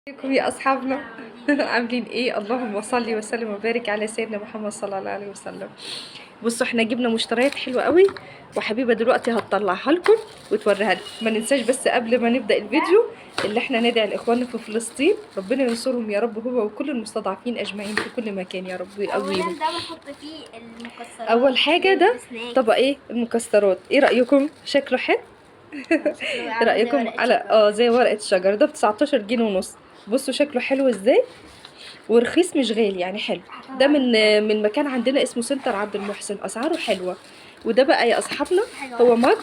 ازيكم يا اصحابنا؟ عاملين ايه؟ اللهم صل وسلم وبارك على سيدنا محمد صلى الله عليه وسلم. بصوا احنا جبنا مشتريات حلوه قوي، وحبيبه دلوقتي هتطلعها لكم وتوريها لكم. ما ننساش بس قبل ما نبدا الفيديو اللي احنا ندعي لاخواننا في فلسطين، ربنا ينصرهم يا رب، هو وكل المستضعفين اجمعين في كل مكان يا رب ويقويهم. اولا ده بنحط فيه المكسرات. اول حاجه ده طبق ايه؟ المكسرات. ايه رايكم؟ شكله حلو. شكله ايه عامل زي رايكم ورقة على شجر. زي ورقه شجر؟ ده ب 19 جنيه ونص. بصوا شكله حلو ازاي، ورخيص مش غالي يعني، حلو. ده من مكان عندنا اسمه سنتر عبد المحسن، اسعاره حلوه. وده بقى يا اصحابنا هو مج.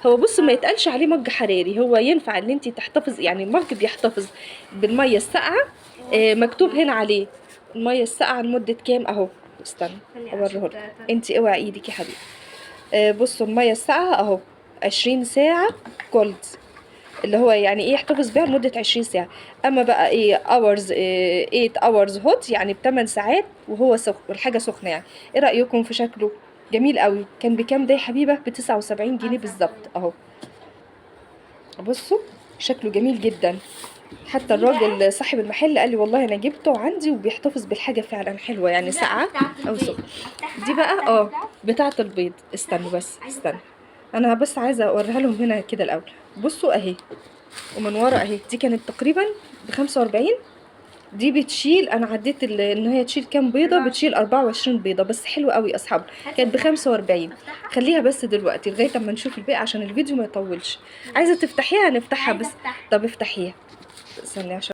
هو بص ما يتقالش عليه مج حراري، هو ينفع ان انت تحتفظ، يعني المج بيحتفظ بالميه الساقعه. مكتوب هنا عليه الميه الساقعه لمده كام اهو. استنى اوريهولكم. انت اوعي ايدك يا حبيبي. بصوا الميه الساقعه اهو 20 ساعه كولد، اللي هو يعني ايه يحتفظ بيها لمدة 20 ساعة. اما بقى ايه اورز، 8 اورز هوت، يعني ب8 ساعات وهو سخن والحاجة سخنة يعني. ايه رأيكم في شكله؟ جميل قوي. كان بكام ده يا حبيبة؟ ب79 جنيه بالظبط اهو. بصوا شكله جميل جدا. حتى الراجل صاحب المحل قال لي والله انا جبته عندي وبيحتفظ بالحاجة فعلا حلوة، يعني ساقعة او سخنة. دي بقى بتاعة البيض. استنوا بس استنى، انا بس عايزة اوريها لهم هنا كده الاول. بصوا اهي، ومن ورا اهي. دي كانت تقريبا ب45. دي بتشيل، انا عديت ان هي تشيل كام بيضه، بتشيل 24 بيضه بس. حلوه قوي يا اصحاب. كانت ب45. خليها بس دلوقتي لغايه اما نشوف الباقي عشان الفيديو ما يطولش. عايزه تفتحيها؟ نفتحها بس. طب افتحيها ثانيه عشان